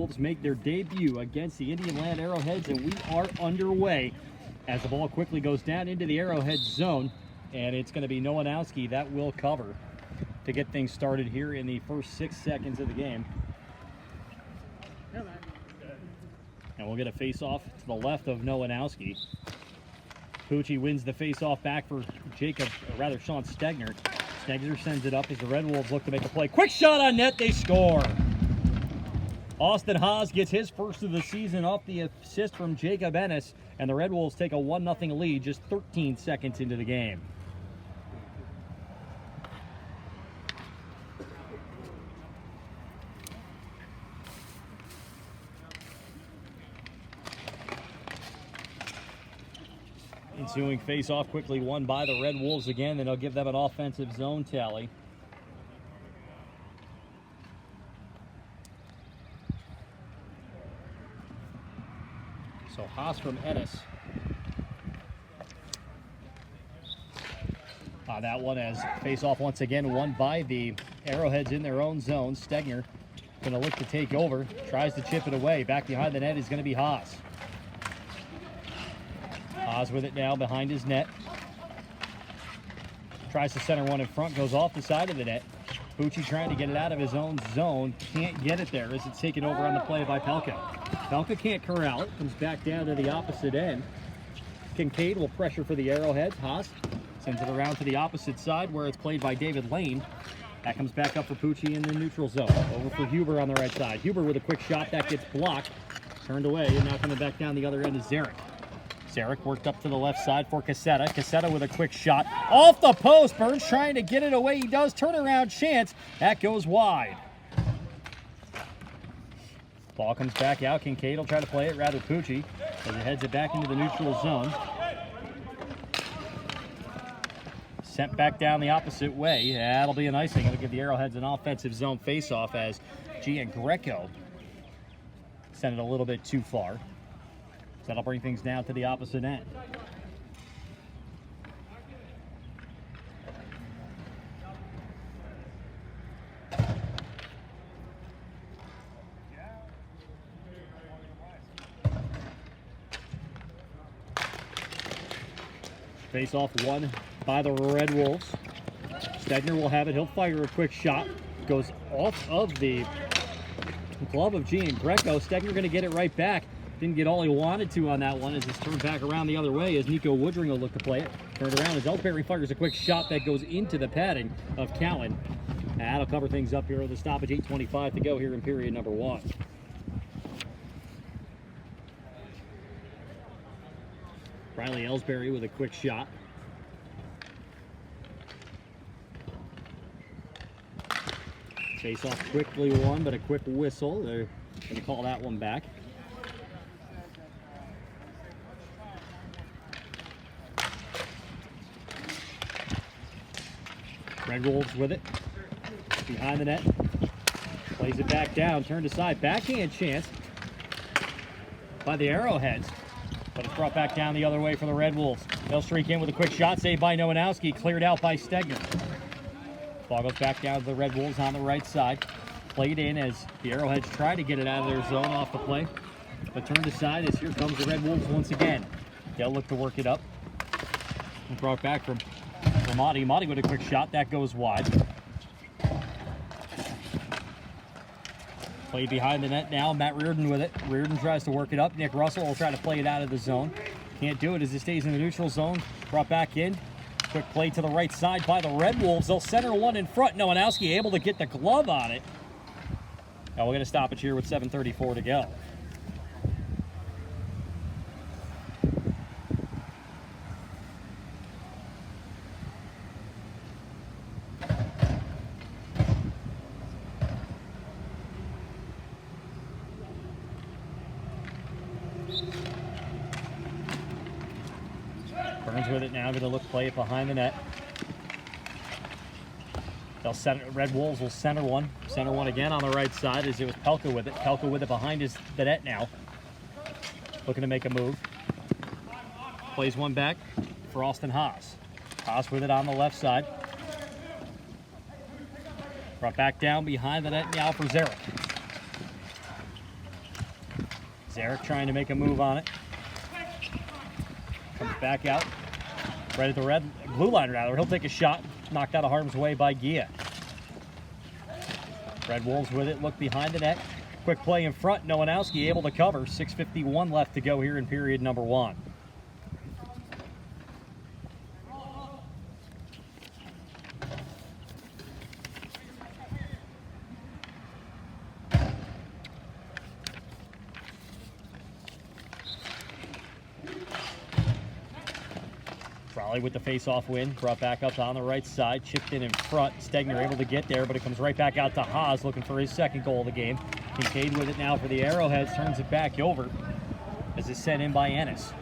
Wolves make their debut against the Indian-Land Arrowheads, and we are underway as the ball quickly goes down into the Arrowhead zone, and it's going to be Nowanowski that will cover to get things started here in the first 6 seconds of the game. And we'll get a face-off to the left of Nowanowski. Pucci wins the face-off back for Sean Stegner. Stegner sends it up as the Red Wolves look to make a play. Quick shot on net, they score! Austin Haas gets his first of the season off the assist from Jacob Ennis, and the Red Wolves take a 1-0 lead just 13 seconds into the game. Ensuing face-off quickly won by the Red Wolves again, then they'll give them an offensive zone tally. So Haas from Ennis. That one as face-off once again won by the Arrowheads in their own zone. Stegner going to look to take over, tries to chip it away. Back behind the net is going to be Haas. Haas with it now behind his net. Tries to center one in front, goes off the side of the net. Pucci trying to get it out of his own zone. Can't get it there as it's taken over on the play by Pelka. Pelka can't corral it. Comes back down to the opposite end. Kincaid will pressure for the Arrowheads. Haas sends it around to the opposite side where it's played by David Lane. That comes back up for Pucci in the neutral zone. Over for Huber on the right side. Huber with a quick shot. That gets blocked. Turned away, and now coming back down the other end is Zarek. Zarek worked up to the left side for Casetta. Casetta with a quick shot. Off the post. Burns trying to get it away. He does. Turnaround chance. That goes wide. Ball comes back out. Kincaid will try to play it. Rather Pucci as he heads it back into the neutral zone. Sent back down the opposite way. That'll be an icing. It'll give the Arrowheads an offensive zone face-off as Gian Greco sent it a little bit too far. That'll bring things down to the opposite end. Face off won by the Red Wolves. Stegner will have it. He'll fire a quick shot. Goes off of the glove of Gian Greco. Stegner going to get it right back. Didn't get all he wanted to on that one as it's turned back around the other way as Nico Woodring will look to play it. Turned around as Ellsbury fires a quick shot that goes into the padding of Cowan. That'll cover things up here with the stoppage. 8:25 to go here in period number 1. Riley Ellsbury with a quick shot. Face off quickly won, but a quick whistle. They're going to call that one back. Red Wolves with it. Behind the net. Plays it back down. Turned aside. Backhand chance by the Arrowheads. But it's brought back down the other way for the Red Wolves. They'll streak in with a quick shot. Saved by Nowanowski. Cleared out by Stegner. Ball goes back down to the Red Wolves on the right side. Played in as the Arrowheads try to get it out of their zone off the play. But turned aside as here comes the Red Wolves once again. They'll look to work it up. And brought back from Motti. Motti with a quick shot. That goes wide. Played behind the net now. Matt Reardon with it. Reardon tries to work it up. Nick Russell will try to play it out of the zone. Can't do it as it stays in the neutral zone. Brought back in. Quick play to the right side by the Red Wolves. They'll center one in front. Nowanowski able to get the glove on it. Now we're going to stop it here with 7:34 to go. Burns with it now, going to look play it behind the net. They'll center, Red Wolves will center one again on the right side as it was Pelka with it. Pelka with it behind the net now. Looking to make a move. Plays one back for Austin Haas. Haas with it on the left side. Brought back down behind the net now for Zarek. Zarek trying to make a move on it. Comes back out. Right at the blue line rather. He'll take a shot. Knocked out of harm's way by Gia. Red Wolves with it. Look behind the net. Quick play in front. Nowinowski able to cover. 6:51 left to go here in period number 1. Raleigh with the face-off win, brought back up on the right side, chipped in front. Stegner able to get there, but it comes right back out to Haas, looking for his second goal of the game. Kincaid with it now for the Arrowheads, turns it back over as it's sent in by Ennis.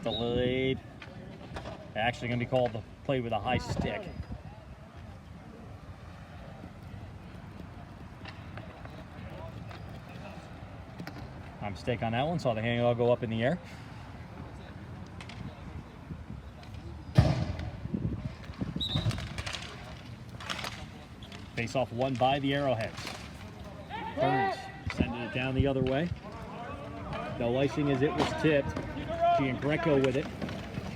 Delayed. Actually going to be called the play with a high stick. My mistake on that one, saw the handball go up in the air. Face-off won by the Arrowheads. Burns sending it down the other way. No icing as it was tipped. Giangreco with it,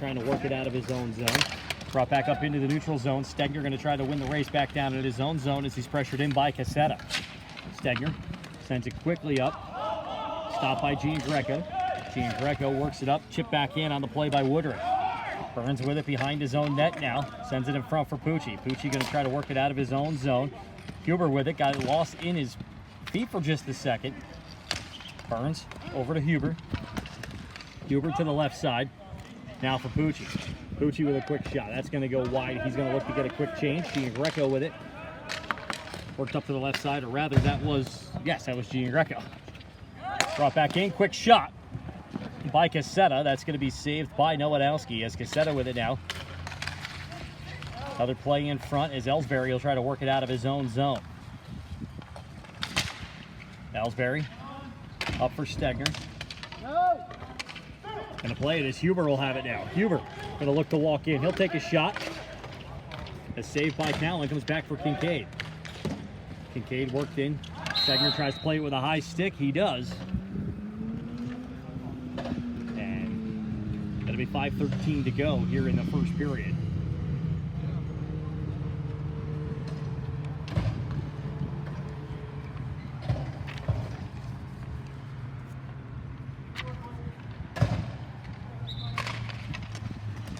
trying to work it out of his own zone. Brought back up into the neutral zone. Stegner going to try to win the race back down at his own zone as he's pressured in by Cassetta. Stegner sends it quickly up. Stopped by Giangreco. Giangreco works it up. Chip back in on the play by Woodruff. Burns with it behind his own net now. Sends it in front for Pucci. Pucci going to try to work it out of his own zone. Huber with it. Got it lost in his feet for just a second. Burns over to Huber. Huber to the left side. Now for Pucci. Pucci with a quick shot. That's going to go wide. He's going to look to get a quick change. Giangreco with it. Worked up to the left side, or rather that was Giangreco. Brought back in. Quick shot by Cassetta. That's going to be saved by Nowinowski as Cassetta with it now. Another play in front as Ellsbury will try to work it out of his own zone. Ellsbury up for Stegner. Going to play it as Huber will have it now. Huber going to look to walk in. He'll take a shot. A save by Callan comes back for Kincaid. Kincaid worked in. Stegner tries to play it with a high stick. He does. It'll be 5:13 to go here in the first period.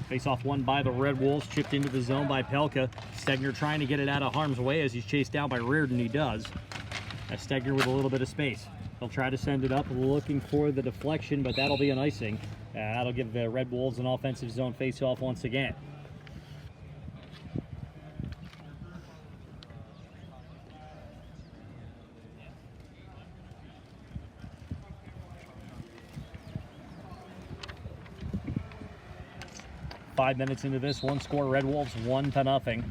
Face-off won by the Red Wolves, chipped into the zone by Pelka. Stegner trying to get it out of harm's way as he's chased down by Reardon. He does. That's Stegner with a little bit of space. They'll try to send it up, looking for the deflection, but that'll be an icing. That'll give the Red Wolves an offensive zone face-off once again. Five minutes into this, one score, Red Wolves 1-0.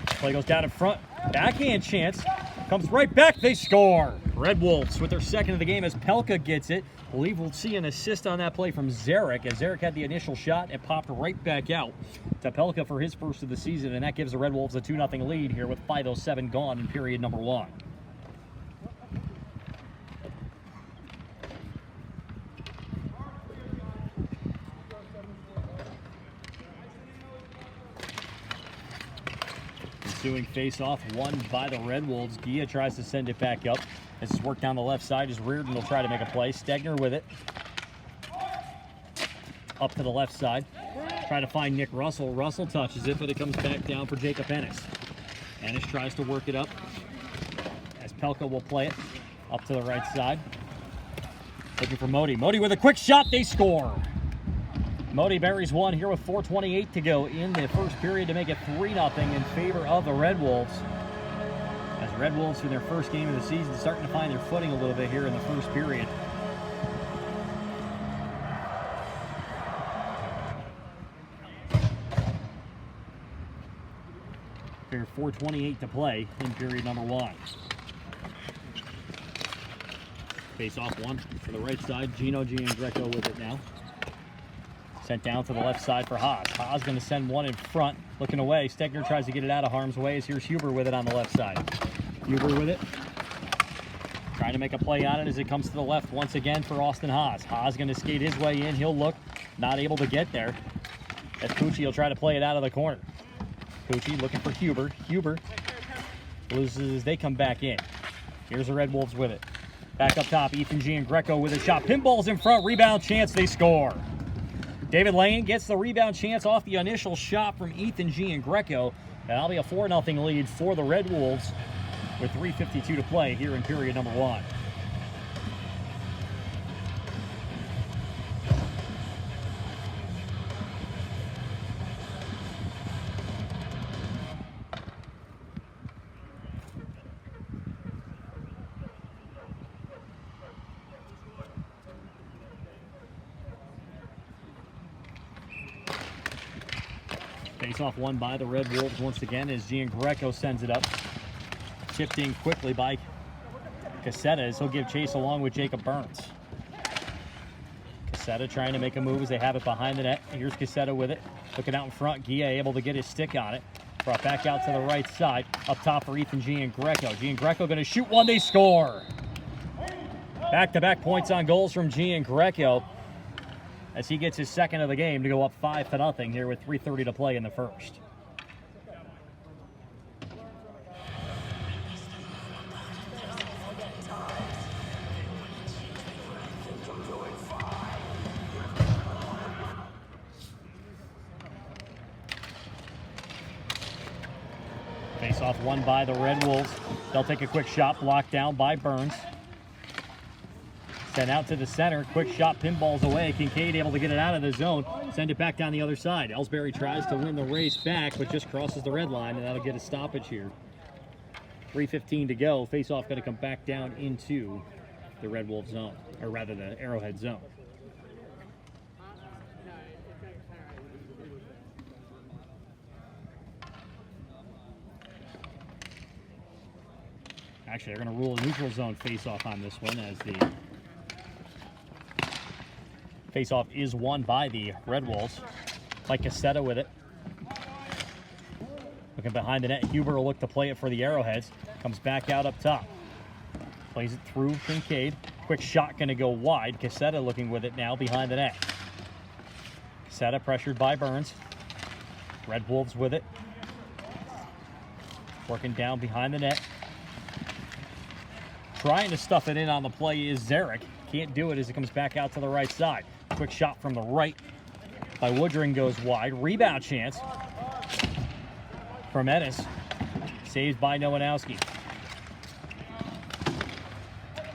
Play goes down in front, backhand chance, comes right back, they score! Red Wolves with their second of the game as Pelka gets it. I believe we'll see an assist on that play from Zarek as Zarek had the initial shot and popped right back out to Pelka for his first of the season, and that gives the Red Wolves a 2-0 lead here with 5:07 gone in period number 1. Ensuing face-off won by the Red Wolves. Gia tries to send it back up. This is work down the left side as Reardon will try to make a play. Stegner with it. Up to the left side. Try to find Nick Russell. Russell touches it, but it comes back down for Jacob Ennis. Ennis tries to work it up as Pelka will play it. Up to the right side. Looking for Modi. Modi with a quick shot. They score. Modi buries one here with 4:28 to go in the first period to make it 3-0 in favor of the Red Wolves. As Red Wolves, for their first game of the season, starting to find their footing a little bit here in the first period. Here, 4:28 to play in period number 1. Face off one for the right side. Gino Giangreco with it now. Sent down to the left side for Haas. Haas going to send one in front, looking away. Stegner tries to get it out of harm's way as here's Huber with it on the left side. Huber with it. Trying to make a play on it as it comes to the left once again for Austin Haas. Haas going to skate his way in. He'll look, not able to get there. As Pucci will try to play it out of the corner. Pucci looking for Huber. Huber loses as they come back in. Here's the Red Wolves with it. Back up top, Ethan Giangreco with a shot. Pinball's in front, rebound chance, they score. David Lane gets the rebound chance off the initial shot from Ethan Giangreco. That'll be a 4-0 lead for the Red Wolves with 3:52 to play here in period number 1. Face-off won by the Red Wolves once again as Giangreco sends it up. Chipped in quickly by Cassetta as he'll give chase along with Jacob Burns. Cassetta trying to make a move as they have it behind the net. Here's Cassetta with it. Looking out in front. Gia able to get his stick on it. Brought back out to the right side. Up top for Ethan Giangreco. Giangreco going to shoot one. They score. Back-to-back points on goals from Giangreco as he gets his second of the game to go up 5-0 here with 3:30 to play in the first. Face-off won by the Red Wolves. They'll take a quick shot, blocked down by Burns. Sent out to the center. Quick shot, pinballs away. Kincaid able to get it out of the zone. Send it back down the other side. Ellsbury tries to win the race back, but just crosses the red line, and that'll get a stoppage here. 3:15 to go. Face-off going to come back down into the Red Wolf zone, or rather the Arrowhead zone. Actually, they're going to rule a neutral zone face-off on this one as the face-off is won by the Red Wolves. Mike Cassetta with it. Looking behind the net. Huber will look to play it for the Arrowheads. Comes back out up top. Plays it through Kincaid. Quick shot going to go wide. Cassetta looking with it now behind the net. Cassetta pressured by Burns. Red Wolves with it. Working down behind the net. Trying to stuff it in on the play is Zarek. Can't do it as it comes back out to the right side. Quick shot from the right by Woodring goes wide. Rebound chance from Ennis. Saved by Nowanowski.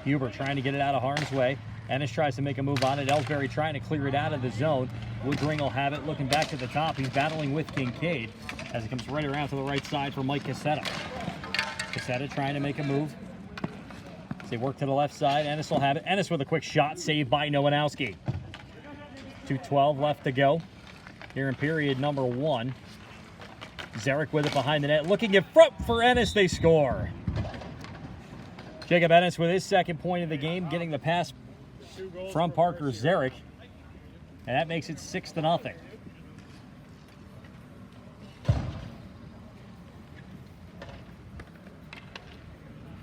Huber trying to get it out of harm's way. Ennis tries to make a move on it. Ellsbury trying to clear it out of the zone. Woodring will have it looking back to the top. He's battling with Kincaid as it comes right around to the right side for Mike Cassetta. Cassetta trying to make a move. They work to the left side. Ennis will have it. Ennis with a quick shot saved by Nowanowski. 2:12 left to go here in period number 1. Zarek with it behind the net. Looking in front for Ennis. They score. Jacob Ennis with his second point of the game, getting the pass from Parker Zarek. And that makes it 6-0.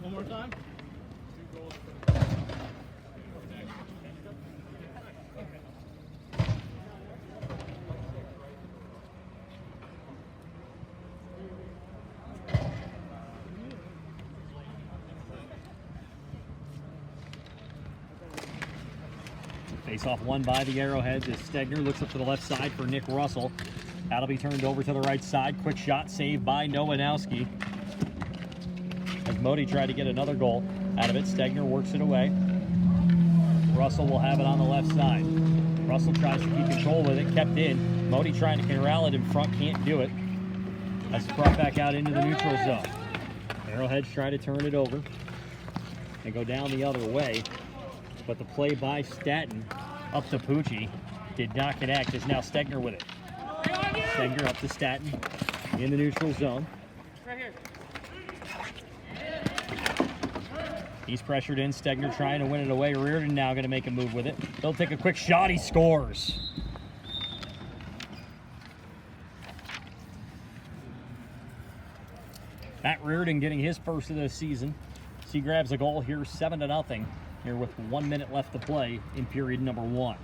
One more time. Face-off won by the Arrowheads as Stegner looks up to the left side for Nick Russell. That'll be turned over to the right side. Quick shot saved by Nowanowski. As Modi tried to get another goal out of it, Stegner works it away. Russell will have it on the left side. Russell tries to keep control with it, kept in. Modi trying to corral it in front, can't do it. As it's brought back out into the neutral zone. Arrowheads try to turn it over and go down the other way. But the play by Staten up to Pucci did not connect. It's now Stegner with it. Stegner up to Staten in the neutral zone. Right here. He's pressured in. Stegner trying to win it away. Reardon now going to make a move with it. He'll take a quick shot. He scores. Matt Reardon getting his first of the season. Sea grabs a goal here, 7-0, here with 1 minute left to play in period number 1.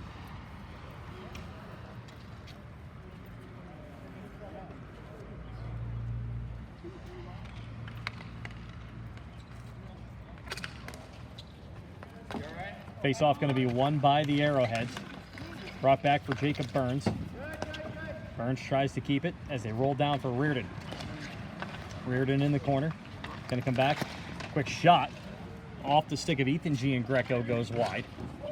Face-off going to be won by the Arrowheads. Brought back for Jacob Burns. Burns tries to keep it as they roll down for Reardon. Reardon in the corner. Going to come back. Quick shot off the stick of Ethan Giangreco, goes wide.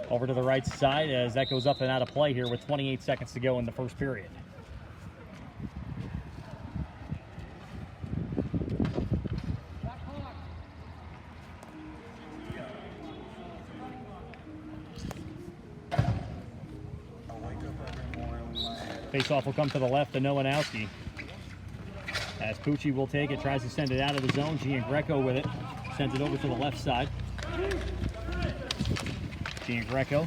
Over to the right side as that goes up and out of play here with 28 seconds to go in the first period. Face-off will come to the left to Nowinowski. As Pucci will take it, tries to send it out of the zone. Giangreco with it. Sends it over to the left side. Giangreco.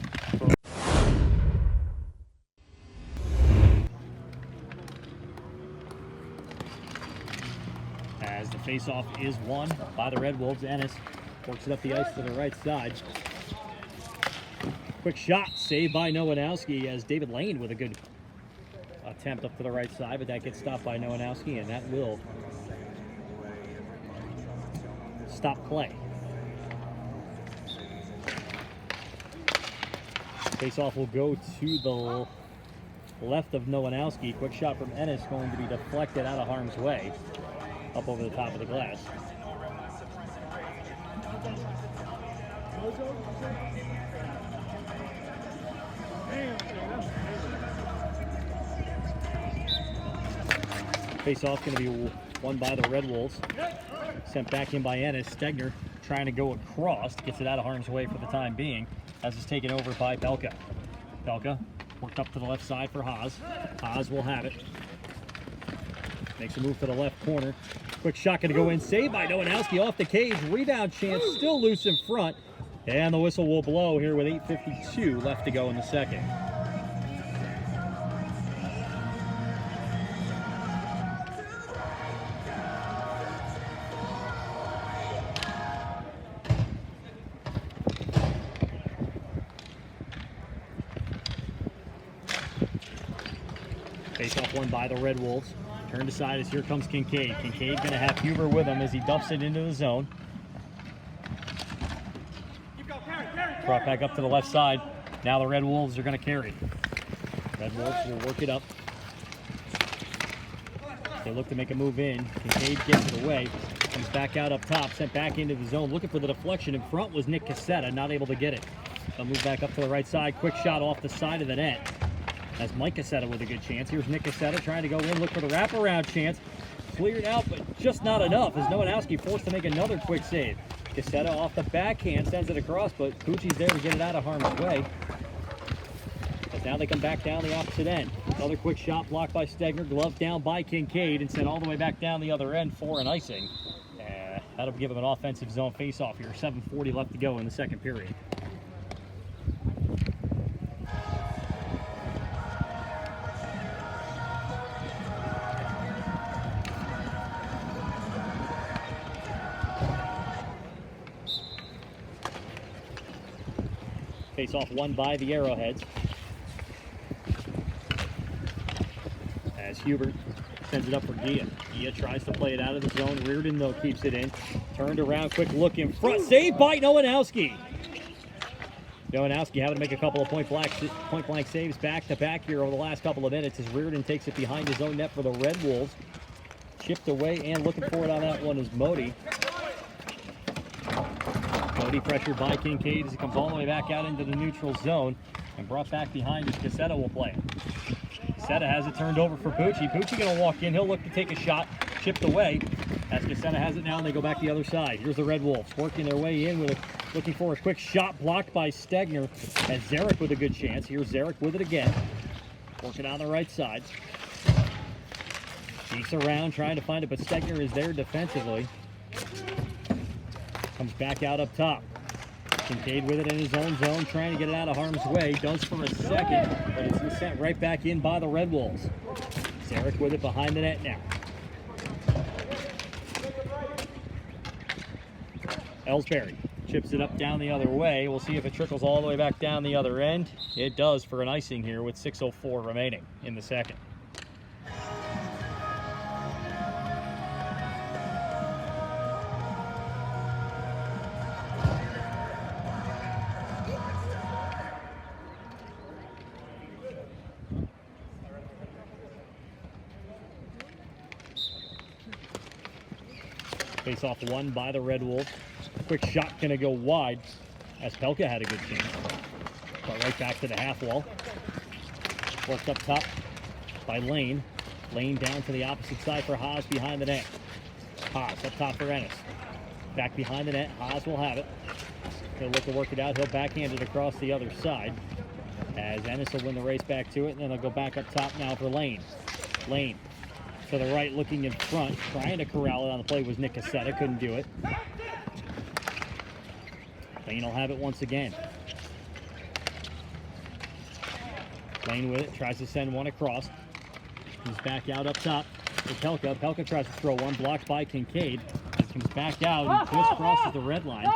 As the face-off is won by the Red Wolves, Ennis works it up the ice to the right side. Quick shot, saved by Nowinowski as David Lane with a good attempt up to the right side, but that gets stopped by Nowinowski, and that will stop play. Face-off will go to the left of Nowinowski. Quick shot from Ennis going to be deflected out of harm's way, up over the top of the glass. Face-off going to be won by the Red Wolves. Sent back in by Ennis. Stegner trying to go across. Gets it out of harm's way for the time being, as it's taken over by Pelka. Pelka worked up to the left side for Haas. Haas will have it. Makes a move to the left corner. Quick shot going to go in. Saved by Nowinowski off the cage. Rebound chance still loose in front. And the whistle will blow here with 8:52 left to go in the second. Face-off won by the Red Wolves. Turned aside as here comes Kincaid. Kincaid going to have Huber with him as he dumps it into the zone. Brought back up to the left side. Now the Red Wolves are going to carry. Red Wolves will work it up. They look to make a move in. Kincaid gets it away. Comes back out up top. Sent back into the zone. Looking for the deflection. In front was Nick Cassetta. Not able to get it. They'll move back up to the right side. Quick shot off the side of the net. That's Mike Cassetta with a good chance. Here's Nick Cassetta trying to go in, look for the wraparound chance. Cleared out, but just not enough as Nowinowski forced to make another quick save. Cassetta off the backhand, sends it across, but Pucci's there to get it out of harm's way. But now they come back down the opposite end. Another quick shot blocked by Stegner, gloved down by Kincaid, and sent all the way back down the other end for an icing. That'll give him an offensive zone face-off here. 7:40 left to go in the second period. Face-off won by the Arrowheads. As Hubert sends it up for Gia. Gia tries to play it out of the zone. Reardon, though, keeps it in. Turned around, quick look in front. Saved by Nowinowski. Nowinowski having to make a couple of point-blank saves back-to-back here over the last couple of minutes as Reardon takes it behind his own net for the Red Wolves. Chipped away and looking for it on that one is Modi. Modi pressured by Kincaid as he comes all the way back out into the neutral zone and brought back behind as Cassetta will play it. Cassetta has it turned over for Pucci. Pucci going to walk in. He'll look to take a shot. Chipped away as Cassetta has it now and they go back the other side. Here's the Red Wolves working their way in with a looking for a quick shot blocked by Stegner as Zarek with a good chance. Here's Zarek with it again. Working on the right side. Cheeks around trying to find it, but Stegner is there defensively. Comes back out up top. Kincaid with it in his own zone, trying to get it out of harm's way. Does for a second, but it's sent right back in by the Red Wolves. Zarek with it behind the net now. Ellsbury chips it up down the other way. We'll see if it trickles all the way back down the other end. It does for an icing here with 6:04 remaining in the second. Face off one by the Red Wolves. Quick shot gonna go wide as Pelka had a good chance. But right back to the half wall. Worked up top by Lane. Lane down to the opposite side for Haas behind the net. Haas up top for Ennis. Back behind the net. Haas will have it. He'll look to work it out. He'll backhand it across the other side as Ennis will win the race back to it, and then they'll go back up top now for Lane. Lane to the right, looking in front, trying to corral it on the play was Nick Cassetta, couldn't do it. Lane will have it once again. Lane with it, tries to send one across. He's back out up top for Pelka. Pelka tries to throw one, blocked by Kincaid. He comes back out and just crosses the red line.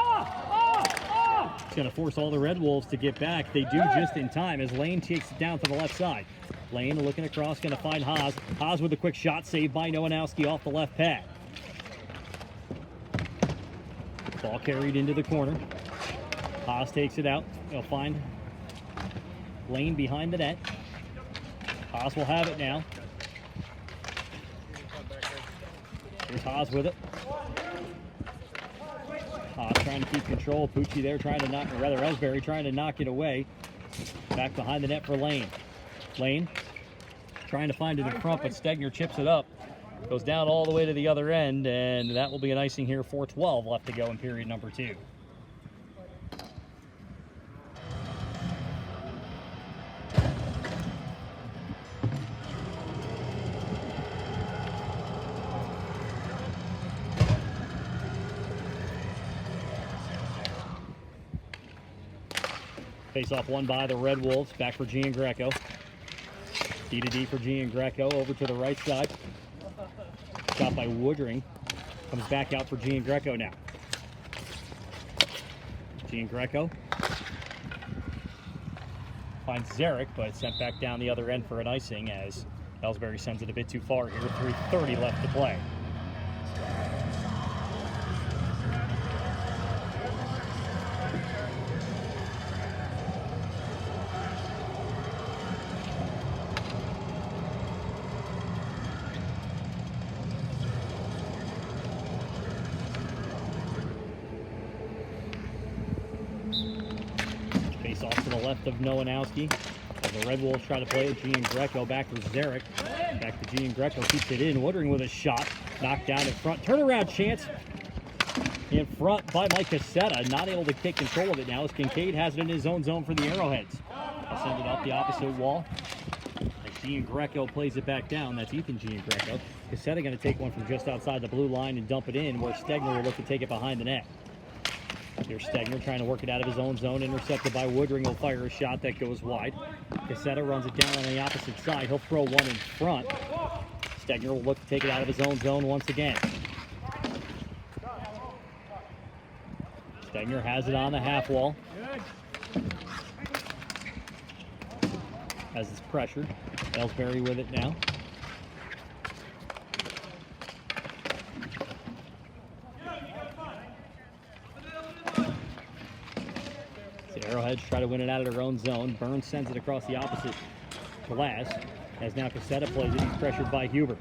It's going to force all the Red Wolves to get back. They do just in time as Lane takes it down to the left side. Lane looking across, going to find Haas. Haas with a quick shot, saved by Nowanowski off the left pad. Ball carried into the corner. Haas takes it out. He'll find Lane behind the net. Haas will have it now. Here's Haas with it. Haas trying to keep control. Pucci there trying to knock, or rather Ellsbury trying to knock it away. Back behind the net for Lane. Lane trying to find it in front, but Stegner chips it up. Goes down all the way to the other end, and that will be an icing here. 4:12 left to go in period number 2. Face off one by the Red Wolves. Back for Giangreco. D to D for Giangreco. Over to the right side. Shot by Woodring. Comes back out for Giangreco now. Giangreco finds Zarek, but sent back down the other end for an icing as Ellsbury sends it a bit too far here. 3:30 left to play. Off to the left of Nowanowski. The Red Wolves try to play it. Giangreco back to Zarek. Back to Giangreco. Keeps it in. Woodring with a shot. Knocked down in front. Turnaround chance in front by Mike Cassetta. Not able to take control of it now as Kincaid has it in his own zone for the Arrowheads. I'll send it off the opposite wall. As Giangreco plays it back down. That's Ethan Giangreco. Cassetta going to take one from just outside the blue line and dump it in where Stegner will look to take it behind the net. Here's Stegner trying to work it out of his own zone, intercepted by Woodring. He'll fire a shot that goes wide. Cassetta runs it down on the opposite side. He'll throw one in front. Stegner will look to take it out of his own zone once again. Stegner has it on the half wall. As it's pressured. Ellsbury with it now. Arrowheads try to win it out of their own zone. Burns sends it across the opposite glass. As now Cassetta plays it, he's pressured by Huber.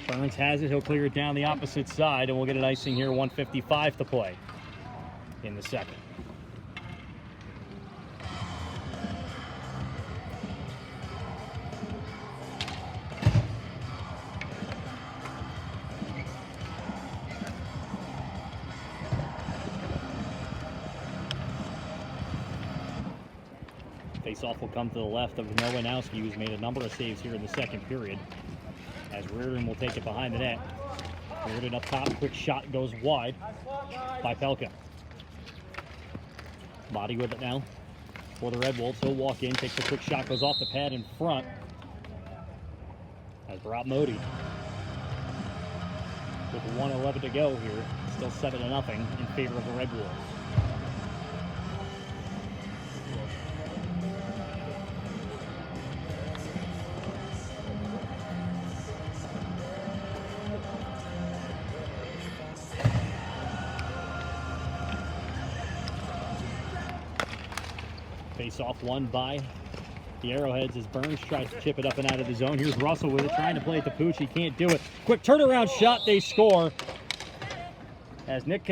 Burns has it, he'll clear it down the opposite side, and we'll get an icing here, 1:55 to play in the second. Face-off will come to the left of Nowanowski, who's made a number of saves here in the second period. As Reardon will take it behind the net. Reardon up top, quick shot goes wide by Pelka. Body with it now for the Red Wolves. He'll walk in, takes a quick shot, goes off the pad in front. As Bharat Modi will with 1:11 to go here. Still 7-0 in favor of the Red Wolves. Face-off won by the Arrowheads as Burns tries to chip it up and out of the zone. Here's Russell with it, trying to play it to Pucci. Can't do it. Quick turnaround shot. They score. As Nick